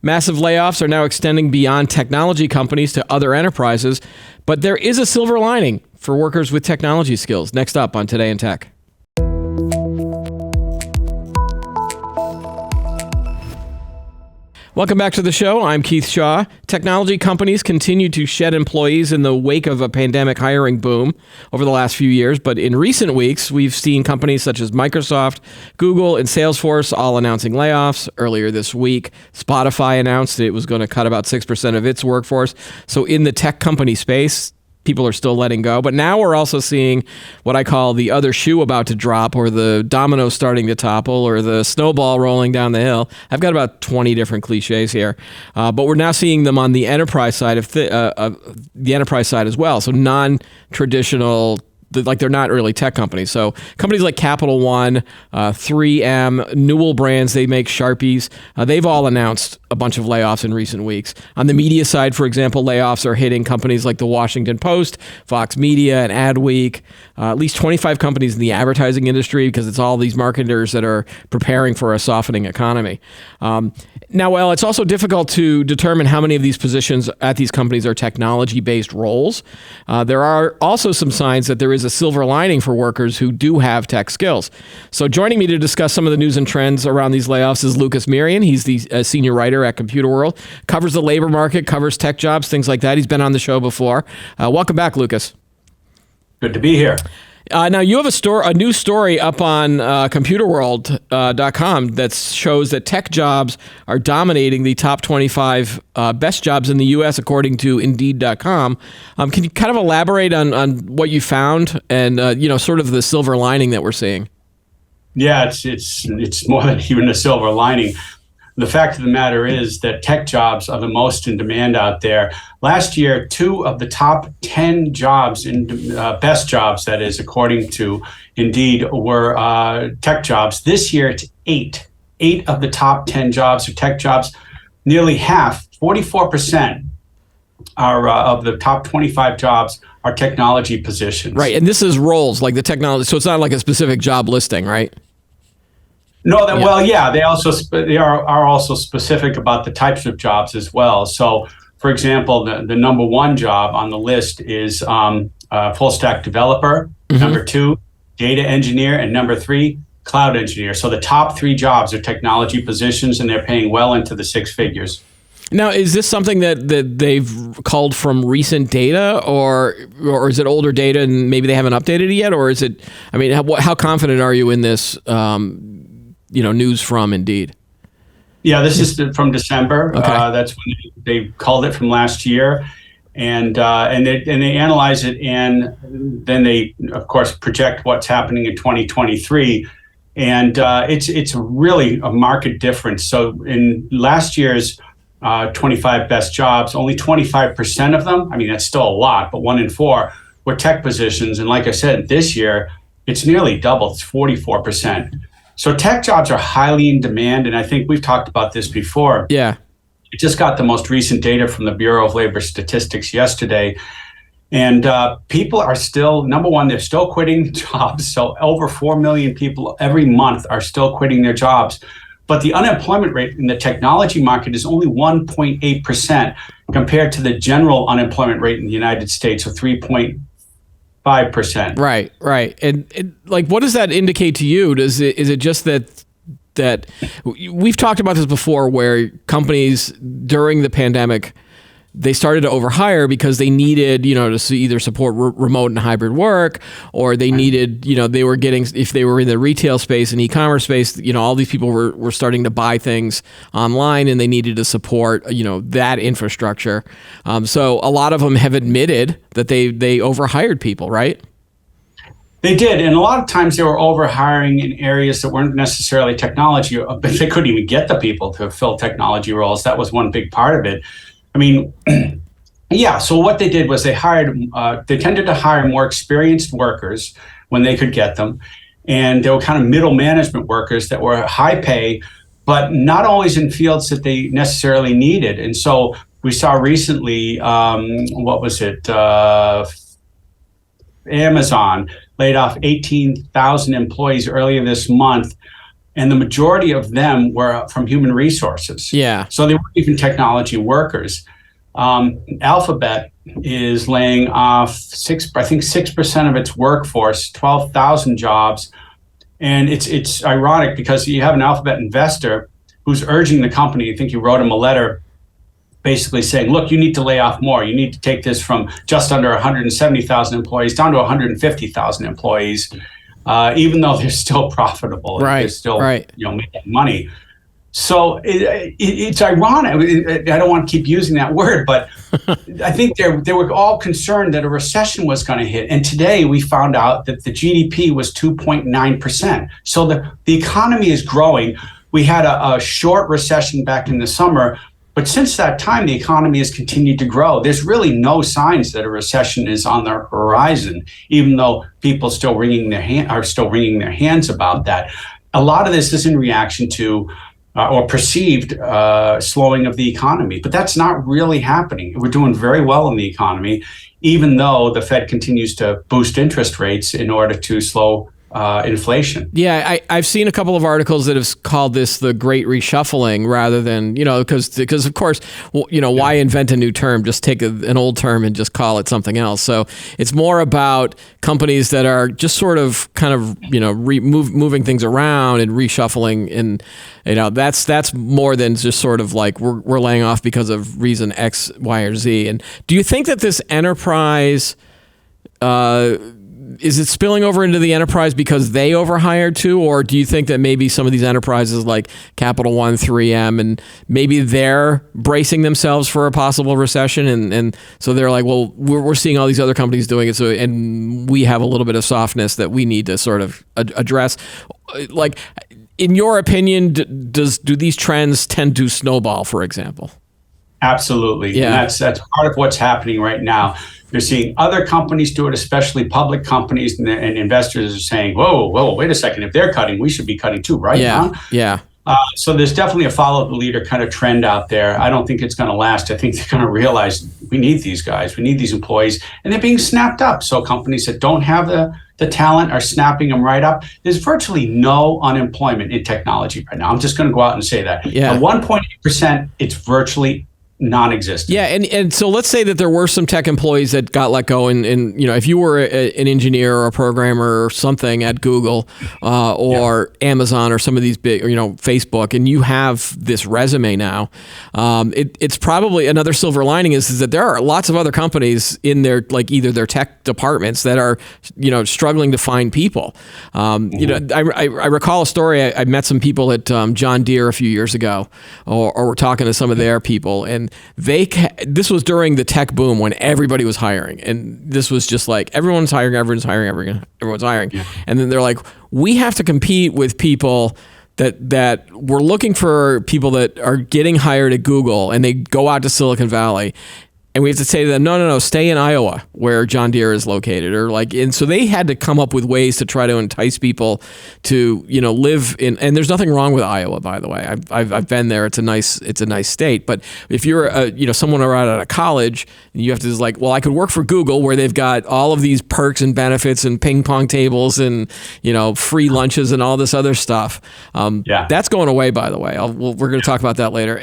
Massive layoffs are now extending beyond technology companies to other enterprises, but there is a silver lining for workers with technology skills. Next up on Today in Tech. Welcome back to the show. I'm Keith Shaw. Technology companies continue to shed employees in the wake of a pandemic hiring boom over the last few years. But in recent weeks, we've seen companies such as Microsoft, Google, and Salesforce all announcing layoffs. Earlier this week, Spotify announced it was going to cut about 6% of its workforce. So in the tech company space, people are still letting go. But now we're also seeing what I call the other shoe about to drop, or the domino starting to topple, or the snowball rolling down the hill. I've got about 20 different cliches here. But we're now seeing them on the enterprise side of the enterprise side as well. So non-traditional, like they're not really tech companies. So companies like Capital One, 3M, Newell Brands, they make Sharpies. They've all announced a bunch of layoffs in recent weeks. On the media side, for example, layoffs are hitting companies like the Washington Post, Fox Media, and Adweek. At least 25 companies in the advertising industry, because it's all these marketers that are preparing for a softening economy. Now, well, it's also difficult to determine how many of these positions at these companies are technology-based roles. There are also some signs that there is a silver lining for workers who do have tech skills. So joining me to discuss some of the news and trends around these layoffs is Lucas Mirian. He's the senior writer at Computer World, covers the labor market, covers tech jobs, things like that. He's been on the show before. Welcome back, Lucas. Good to be here. Now, you have a new story up on computerworld.com that shows that tech jobs are dominating the top 25 best jobs in the U.S. according to Indeed.com. Can you kind of elaborate on what you found and sort of the silver lining that we're seeing? Yeah, it's more than even a silver lining. The fact of the matter is that tech jobs are the most in demand out there. Last year, 2 of the top 10 jobs, best jobs, that is, according to Indeed, were tech jobs. This year, it's 8. 8 of the top 10 jobs are tech jobs. Nearly half, 44%, of the top 25 jobs are technology positions. Right, and this is roles, like the technology, so it's not like a specific job listing, right? No, they are also specific about the types of jobs as well. So, for example, the number 1 job on the list is full stack developer. Mm-hmm. Number 2, data engineer, and number 3, cloud engineer. So the top 3 jobs are technology positions, and they're paying well into the 6 figures. Now, is this something that they've culled from recent data, or is it older data and maybe they haven't updated it yet, or is it? I mean, how confident are you in this? News from Indeed. Yeah, this is from December. Okay. That's when they called it from last year, and they analyze it, and then they, of course, project what's happening in 2023, and it's really a market difference. So in last year's 25 best jobs, only 25% of them, I mean, that's still a lot, but 1 in 4 were tech positions, and like I said, this year it's nearly double. It's 44%. So tech jobs are highly in demand, and I think we've talked about this before. Yeah. We just got the most recent data from the Bureau of Labor Statistics yesterday, and people are still, number one, they're still quitting jobs. So over 4 million people every month are still quitting their jobs. But the unemployment rate in the technology market is only 1.8% compared to the general unemployment rate in the United States of 3.5%. Right. And like, what does that indicate to you? Is it just that we've talked about this before, where companies during the pandemic, they started to overhire because they needed, to either support remote and hybrid work, or they needed, they were getting, if they were in the retail space and e-commerce space, all these people were starting to buy things online, and they needed to support, that infrastructure. So a lot of them have admitted that they overhired people, right? They did, and a lot of times they were overhiring in areas that weren't necessarily technology, but they couldn't even get the people to fill technology roles. That was one big part of it. I mean, yeah, so what they did was they tended to hire more experienced workers when they could get them. And they were kind of middle management workers that were high pay, but not always in fields that they necessarily needed. And so we saw recently, Amazon laid off 18,000 employees earlier this month and the majority of them were from human resources. Yeah. So they weren't even technology workers. Alphabet is laying off 6% of its workforce, 12,000 jobs. And it's ironic because you have an Alphabet investor who's urging the company. I think you wrote him a letter basically saying, look, you need to lay off more. You need to take this from just under 170,000 employees down to 150,000 employees, even though they're still profitable. Right. They're still right. Making money. So it's ironic. I don't want to keep using that word, but I think they were all concerned that a recession was going to hit. And today we found out that the GDP was 2.9%. So the economy is growing. We had a short recession back in the summer, but since that time, the economy has continued to grow. There's really no signs that a recession is on the horizon, even though people are still wringing their hands about that. A lot of this is in reaction to or perceived slowing of the economy. But that's not really happening. We're doing very well in the economy, even though the Fed continues to boost interest rates in order to slow inflation. Yeah, I've seen a couple of articles that have called this the Great Reshuffling rather than, because of course, why invent a new term? Just take an old term and just call it something else. So it's more about companies that are just sort of kind of, moving things around and reshuffling. And, that's more than just sort of like we're laying off because of reason X, Y, or Z. And do you think that this enterprise, is it spilling over into the enterprise because they overhired too? Or do you think that maybe some of these enterprises like Capital One, 3M, and maybe they're bracing themselves for a possible recession? And so they're like, well, we're seeing all these other companies doing it. So, and we have a little bit of softness that we need to sort of address. Like, in your opinion, do these trends tend to snowball, for example? Absolutely. Yeah. And that's part of what's happening right now. You're seeing other companies do it, especially public companies, and investors are saying, whoa, wait a second. If they're cutting, we should be cutting too, right? Yeah, yeah. So there's definitely a follow the leader kind of trend out there. I don't think it's going to last. I think they're going to realize we need these guys. We need these employees. And they're being snapped up. So companies that don't have the talent are snapping them right up. There's virtually no unemployment in technology right now. I'm just going to go out and say that. Yeah. At 1.8%, it's virtually non-existent. Yeah, and so let's say that there were some tech employees that got let go, and if you were an engineer or a programmer or something at Google or Amazon or some of these big, Facebook, and you have this resume now, it's probably another silver lining is that there are lots of other companies in their either their tech departments that are struggling to find people. I recall a story. I met some people at John Deere a few years ago, or we're talking to some of their people, and this was during the tech boom when everybody was hiring, and this was just like everyone's hiring. Yeah. And then they're like, we have to compete with people that we're looking for people that are getting hired at Google, and they go out to Silicon Valley. And we have to say to them, no, stay in Iowa where John Deere is located, and so they had to come up with ways to try to entice people to, live in. And there's nothing wrong with Iowa, by the way. I've been there. It's a nice state. But if you're someone right out of college, you have to just like, well, I could work for Google where they've got all of these perks and benefits and ping pong tables and free lunches and all this other stuff. That's going away, by the way. We're going to talk about that later.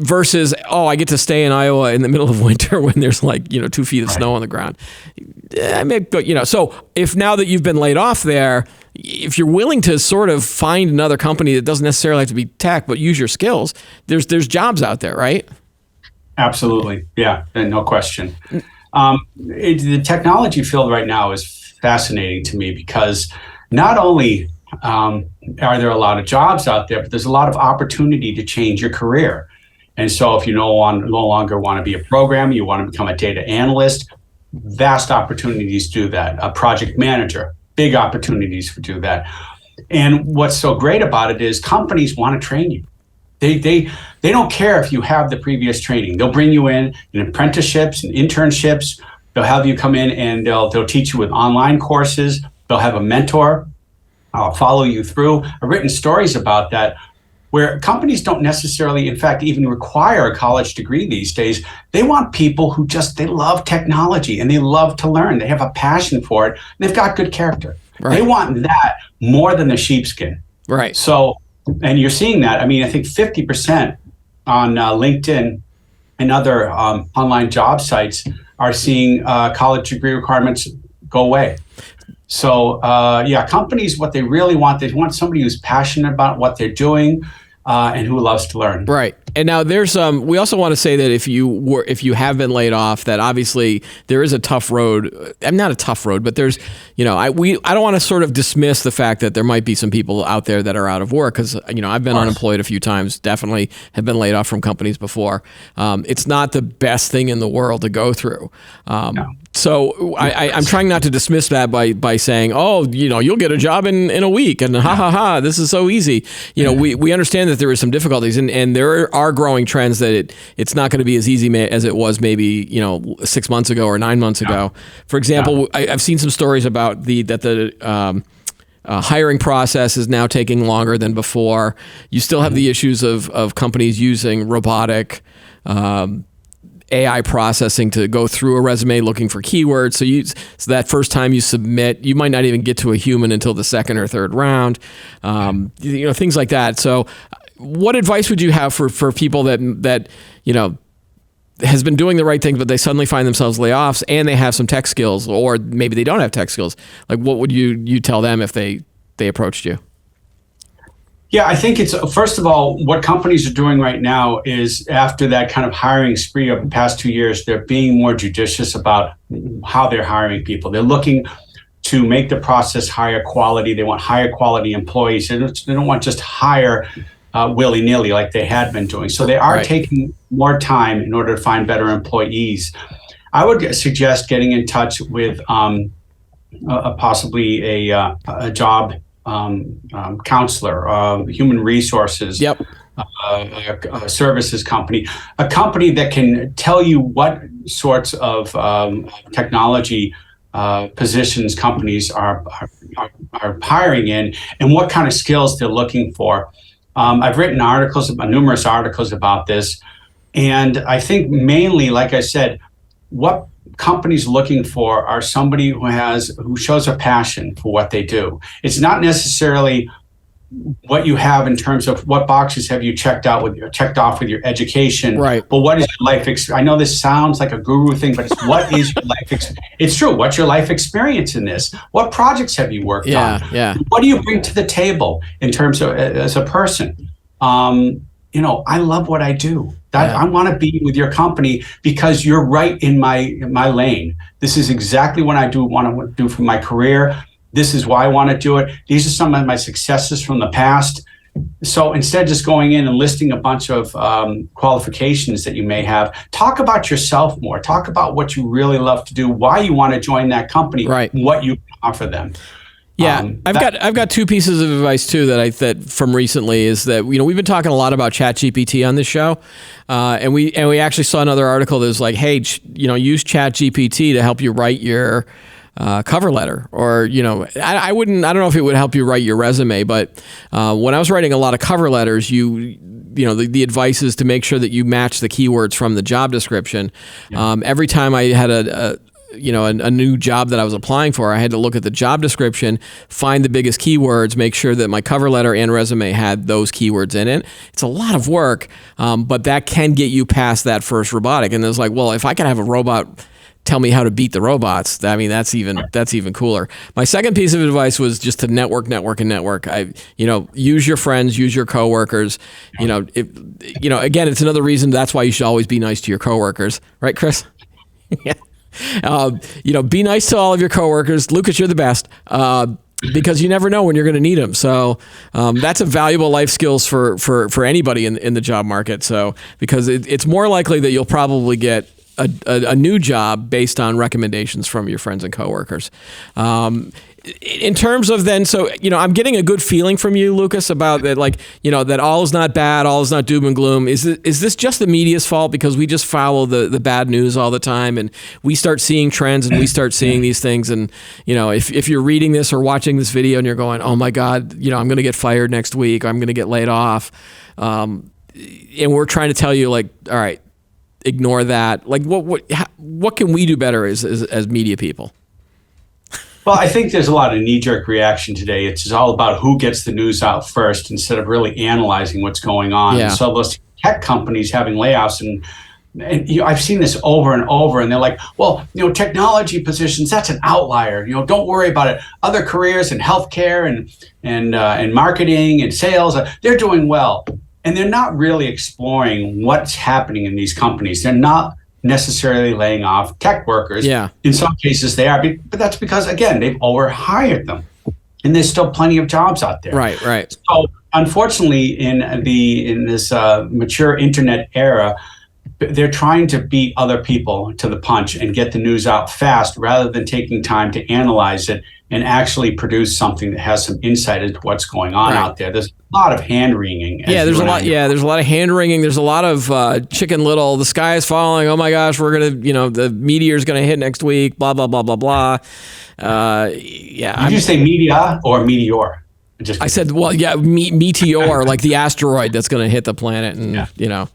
Versus, I get to stay in Iowa in the middle of winter when there's 2 feet of snow on the ground. So if now that you've been laid off there, if you're willing to sort of find another company that doesn't necessarily have to be tech, but use your skills, there's jobs out there, right? Absolutely. Yeah, no question. The technology field right now is fascinating to me because not only are there a lot of jobs out there, but there's a lot of opportunity to change your career. And so if you no longer want to be a programmer, you want to become a data analyst, vast opportunities to do that. A project manager, big opportunities to do that. And what's so great about it is companies want to train you. They don't care if you have the previous training. They'll bring you in apprenticeships and internships. They'll have you come in and they'll teach you with online courses. They'll have a mentor. I'll follow you through. I've written stories about that, where companies don't necessarily, in fact, even require a college degree these days. They want people who they love technology and they love to learn. They have a passion for it and they've got good character. Right. They want that more than the sheepskin. Right. So, and you're seeing that. I mean, I think 50% on LinkedIn and other online job sites are seeing college degree requirements go away. So, yeah, companies, what they really want, they want somebody who's passionate about what they're doing and who loves to learn. Right. And now there's we also want to say that if you have been laid off, that obviously there is a tough road. I'm not a tough road, but there's, I don't want to sort of dismiss the fact that there might be some people out there that are out of work, because I've been unemployed a few times, definitely have been laid off from companies before. It's not the best thing in the world to go through. No. So I'm trying not to dismiss that by saying, oh, you'll get a job in a week, and ha, this is so easy. We understand that there is some difficulties, and there are growing trends that it's not going to be as easy as it was maybe 6 months ago or 9 months ago. For example, I've seen some stories about the hiring process is now taking longer than before. You still have the issues of companies using robotic AI processing to go through a resume looking for keywords. So that first time you submit, you might not even get to a human until the second or third round. Things like that. So what advice would you have for people that has been doing the right thing, but they suddenly find themselves layoffs and they have some tech skills, or maybe they don't have tech skills? Like, what would you tell them if they approached you? Yeah, I think it's, first of all, what companies are doing right now is, after that kind of hiring spree of the past 2 years, they're being more judicious about how they're hiring people. They're looking to make the process higher quality. They want higher quality employees. They don't want just hire willy-nilly like they had been doing. So they are taking more time in order to find better employees. I would suggest getting in touch with possibly a job counselor, human resources, services company, a company that can tell you what sorts of technology positions companies are hiring in, and what kind of skills they're looking for. I've written numerous articles about this, and I think mainly, like I said, what companies looking for are somebody who shows a passion for what they do. It's not necessarily what you have in terms of what boxes have you checked off with your education, right? But what is your life experience? I know this sounds like a guru thing, but it's what is your life experience? It's true. What's your life experience in this? What projects have you worked on? Yeah. What do you bring to the table in terms of as a person? I love what I do. I want to be with your company because you're right in my lane. This is exactly what I want to do for my career. This is why I want to do it. These are some of my successes from the past. So instead of just going in and listing a bunch of qualifications that you may have, talk about yourself more. Talk about what you really love to do, why you want to join that company, what you offer them. Yeah, I've got two pieces of advice too that from recently is that we've been talking a lot about ChatGPT on this show, and we actually saw another article that was like, hey, use ChatGPT to help you write your cover letter, or I don't know if it would help you write your resume, but when I was writing a lot of cover letters, the advice is to make sure that you match the keywords from the job description. Every time I had a new job that I was applying for, I had to look at the job description, find the biggest keywords, make sure that my cover letter and resume had those keywords in it. It's a lot of work, but that can get you past that first robotic. And it's like, well, if I could have a robot tell me how to beat the robots, I mean, that's even cooler. My second piece of advice was just to network. Use your friends, use your coworkers. Again, it's another reason. That's why you should always be nice to your coworkers, right, Chris? Yeah. Be nice to all of your coworkers. Lucas, you're the best, because you never know when you're going to need them. So that's a valuable life skills for anybody in the job market. So because it's more likely that you'll probably get a new job based on recommendations from your friends and coworkers. In terms of then, so, I'm getting a good feeling from you, Lucas, about that, that all is not bad, all is not doom and gloom. Is this just the media's fault because we just follow the bad news all the time, and we start seeing trends and we start seeing these things, and, if you're reading this or watching this video and you're going, oh my God, I'm going to get fired next week, I'm going to get laid off, and we're trying to tell you, all right, ignore that. What can we do better as media people? Well, I think there's a lot of knee-jerk reaction today. It's all about who gets the news out first instead of really analyzing what's going on. Yeah. So those tech companies having layoffs, and I've seen this over and over, and they're like, well, technology positions, that's an outlier. Don't worry about it. Other careers in healthcare and marketing and sales, they're doing well. And they're not really exploring what's happening in these companies. They're not necessarily laying off tech workers. Yeah. In some cases they are, but that's because, again, they've overhired them. And there's still plenty of jobs out there. Right. So unfortunately, in this mature internet era, they're trying to beat other people to the punch and get the news out fast rather than taking time to analyze it and actually produce something that has some insight into what's going on out there. There's a lot of hand wringing. There's a lot. Yeah, there's a lot of hand wringing. There's a lot of Chicken Little. The sky is falling. Oh my gosh, we're gonna, the meteor's gonna hit next week. Blah blah blah blah blah. Did you say media or meteor? I said, well, yeah, meteor, like the asteroid that's gonna hit the planet, and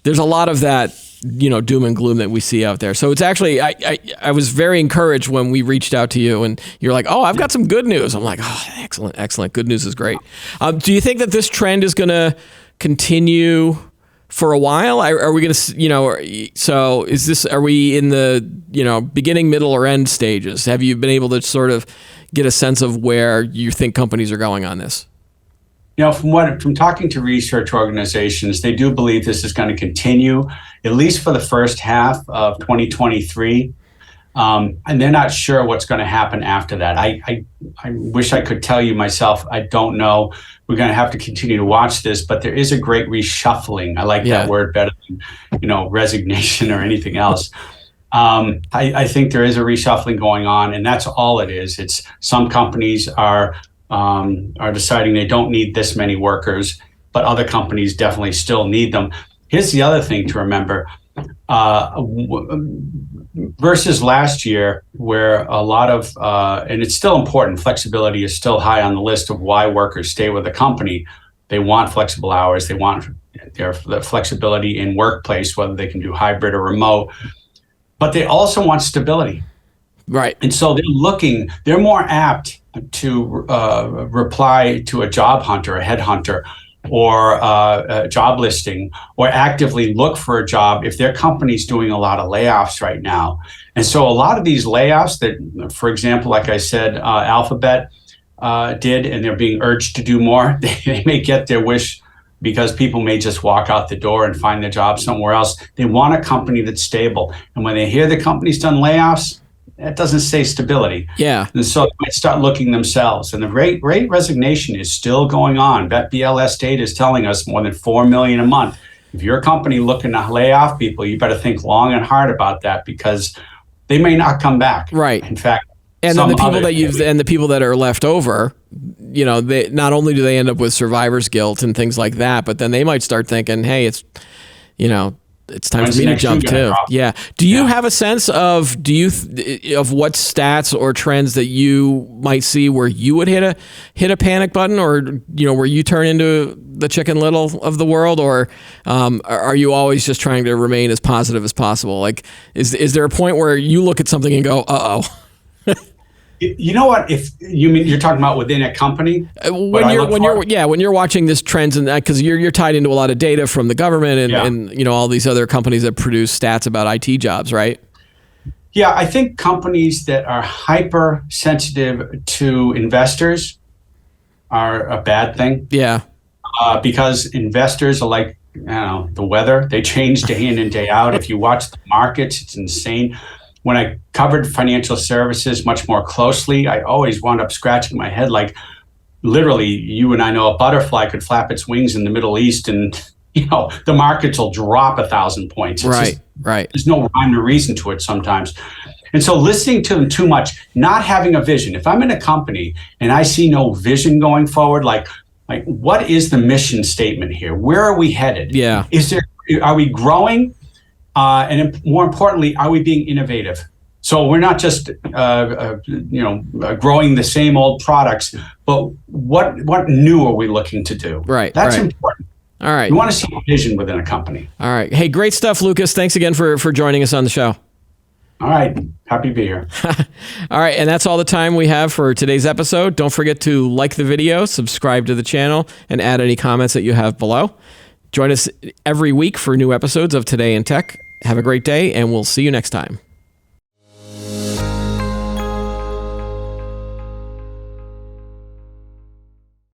there's a lot of that, doom and gloom that we see out there. So it's actually, I was very encouraged when we reached out to you and you're like, oh, I've got some good news. I'm like, oh, excellent. Good news is great. Do you think that this trend is going to continue for a while? Are we going to, so are we in the, beginning, middle, or end stages? Have you been able to sort of get a sense of where you think companies are going on this? From talking to research organizations, they do believe this is going to continue, at least for the first half of 2023. And they're not sure what's going to happen after that. I wish I could tell you myself. I don't know. We're going to have to continue to watch this, but there is a great reshuffling. I like that word better than, resignation or anything else. I think there is a reshuffling going on, and that's all it is. It's some companies are deciding they don't need this many workers, but other companies definitely still need them. Here's the other thing to remember. Versus last year, where a lot of, and it's still important, flexibility is still high on the list of why workers stay with a company. They want flexible hours. They want their flexibility in workplace, whether they can do hybrid or remote, but they also want stability. Right. And so they're more apt to reply to a job hunter, a headhunter, or a job listing, or actively look for a job if their company's doing a lot of layoffs right now. And so a lot of these layoffs that, for example, like I said, Alphabet did, and they're being urged to do more, they may get their wish because people may just walk out the door and find their job somewhere else. They want a company that's stable. And when they hear the company's done layoffs, that doesn't say stability. Yeah. And so they might start looking themselves. And the great resignation is still going on. BLS data is telling us more than 4 million a month. If you're a company looking to lay off people, you better think long and hard about that, because they may not come back. Right. In fact, and then the people that are left over, they not only do they end up with survivor's guilt and things like that, but then they might start thinking, hey, it's time for me to jump too. Yeah. Do you have a sense of of what stats or trends that you might see where you would hit a panic button, or where you turn into the Chicken Little of the world, or are you always just trying to remain as positive as possible? Like, is there a point where you look at something and go, uh-oh? You know what? If you mean you're talking about within a company, when you're watching this trends, and because you're tied into a lot of data from the government and all these other companies that produce stats about IT jobs, right? Yeah, I think companies that are hypersensitive to investors are a bad thing. Yeah, because investors are like, the weather. They change day in and day out. If you watch the markets, it's insane. When I covered financial services much more closely, I always wound up scratching my head, like literally, you and I know a butterfly could flap its wings in the Middle East and, the markets will drop 1,000 points. It's right. There's no rhyme or reason to it sometimes. And so listening to them too much, not having a vision. If I'm in a company and I see no vision going forward, like what is the mission statement here? Where are we headed? Yeah. Are we growing? And more importantly, are we being innovative? So we're not just growing the same old products, but what new are we looking to do? Right. That's important. All right. You want to see a vision within a company. All right. Hey, great stuff, Lucas. Thanks again for joining us on the show. All right. Happy to be here. All right. And that's all the time we have for today's episode. Don't forget to like the video, subscribe to the channel, and add any comments that you have below. Join us every week for new episodes of Today in Tech. Have a great day, and we'll see you next time.